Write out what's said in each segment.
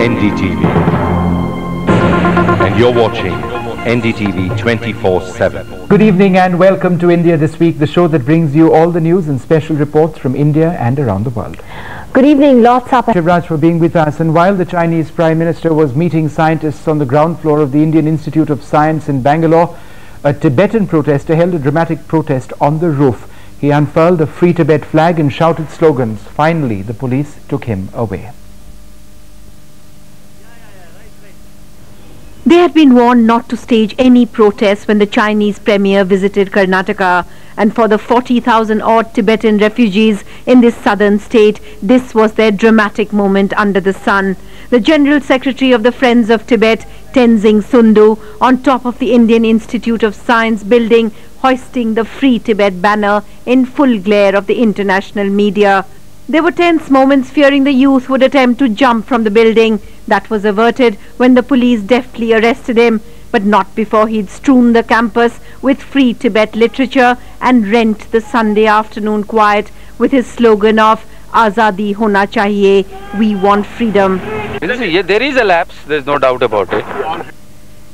NDTV. And you're watching NDTV 24/7. Good evening and welcome to India This Week, the show that brings you all the news and special reports from India and around the world. Good evening, lots up. Shivraj for being with us. And while the Chinese Prime Minister was meeting scientists on the ground floor of the Indian Institute of Science in Bangalore, a Tibetan protester held a dramatic protest on the roof. He unfurled a Free Tibet flag and shouted slogans. Finally, the police took him away. They had been warned not to stage any protests when the Chinese premier visited Karnataka, and for the 40,000 odd Tibetan refugees in this southern state, this was their dramatic moment under the sun. The General Secretary of the Friends of Tibet, Tenzing Sundu, on top of the Indian Institute of Science building, hoisting the Free Tibet banner in full glare of the international media. There were tense moments, fearing the youth would attempt to jump from the building. That was averted when the police deftly arrested him, but not before he'd strewn the campus with Free Tibet literature and rent the Sunday afternoon quiet with his slogan of Azadi Hona Chahiye, we want freedom. There is a lapse, there's no doubt about it.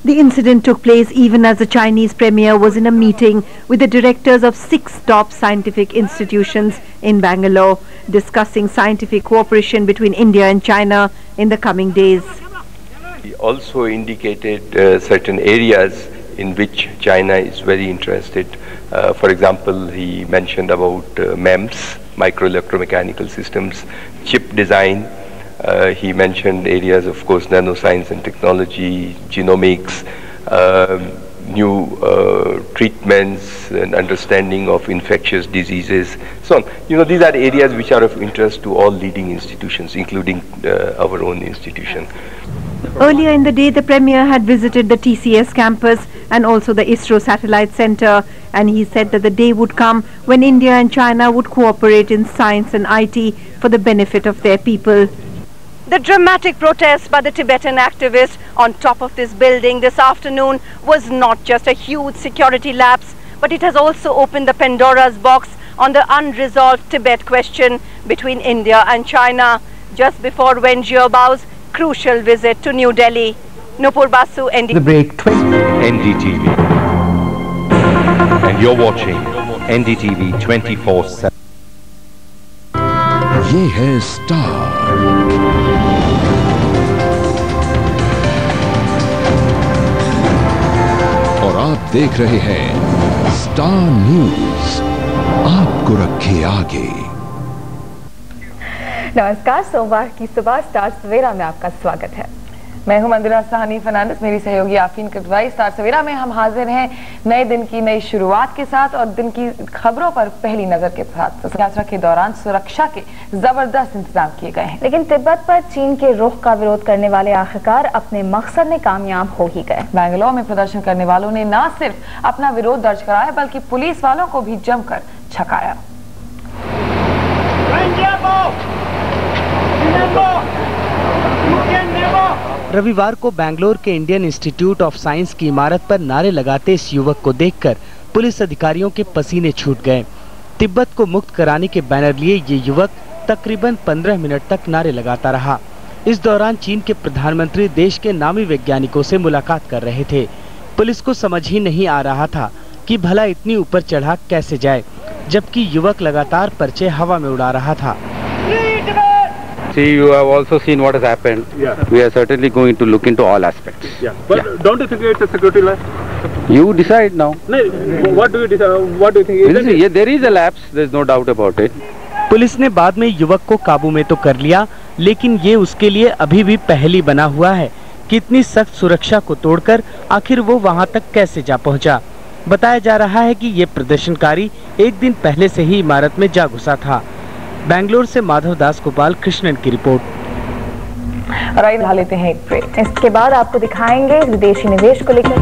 The incident took place even as the Chinese premier was in a meeting with the directors of 6 top scientific institutions in Bangalore, discussing scientific cooperation between India and China in the coming days. He also indicated certain areas in which China is very interested. For example, he mentioned about MEMS, microelectromechanical systems, chip design. He mentioned areas, of course, nanoscience and technology, genomics, new treatments and understanding of infectious diseases, so on. These are areas which are of interest to all leading institutions, including our own institution. Earlier in the day, the Premier had visited the TCS campus and also the ISRO Satellite Center, and he said that the day would come when India and China would cooperate in science and IT for the benefit of their people. The dramatic protest by the Tibetan activists on top of this building this afternoon was not just a huge security lapse, but it has also opened the Pandora's box on the unresolved Tibet question between India and China, just before Wen Jiaobao's crucial visit to New Delhi. Nupur Basu, NDTV. The break. NDTV. And you're watching NDTV 24/7. ये है star, और आप देख रहे हैं star news, आपको रखे आगे। नमस्कार, सोमवार की सुबह स्टार सवेरा में आपका स्वागत है। मैं हूं मंदिरा साहनी फर्नांडिस, मेरी सहयोगी आफरीन कटवाई। स्टार सवेरा में हम हाजिर हैं नए दिन की नई शुरुआत के साथ और दिन की खबरों पर पहली नजर के साथ। यात्रा के दौरान सुरक्षा के जबरदस्त इंतजाम किए गए हैं, लेकिन तिब्बत पर चीन के रुख का विरोध करने वाले आखिरकार अपने मकसद में कामयाब हो ही गए। बैंगलोर में प्रदर्शन करने वालों ने न सिर्फ अपना विरोध दर्ज कराया, बल्कि पुलिस वालों को भी जमकर छकाया। रविवार को बैंगलोर के इंडियन इंस्टीट्यूट ऑफ साइंस की इमारत पर नारे लगाते इस युवक को देखकर पुलिस अधिकारियों के पसीने छूट गए। तिब्बत को मुक्त कराने के बैनर लिए ये युवक तकरीबन 15 मिनट तक नारे लगाता रहा। इस दौरान चीन के प्रधानमंत्री देश के नामी वैज्ञानिकों से मुलाकात कर रहे थे। पुलिस को समझ ही नहीं आ रहा था कि भला इतनी ऊपर चढ़ा कैसे जाए, जबकि युवक लगातार पर्चे हवा में उड़ा रहा था। See, you have also seen what has happened. Yeah. We are certainly going to look into all aspects. Yeah. But don't you think it's a security lapse? You decide now. No, what do you decide? What do you think? There is a lapse. There's no doubt about it. Police ने बाद में युवक को काबू में तो कर लिया, लेकिन ये उसके लिए अभी भी पहेली बना हुआ है कि इतनी सख्त सुरक्षा को तोड़कर आखिर वो वहाँ तक कैसे जा पहुँचा। बताया जा रहा है कि ये प्रदर्शनकारी एक दिन पहले से ही इमारत में जा घुसा था। बैंगलोर से माधव दास गोपाल कृष्णन की रिपोर्ट। लेते हैं एक ब्रेक। इसके बाद आपको दिखाएंगे विदेशी निवेश को लेकर।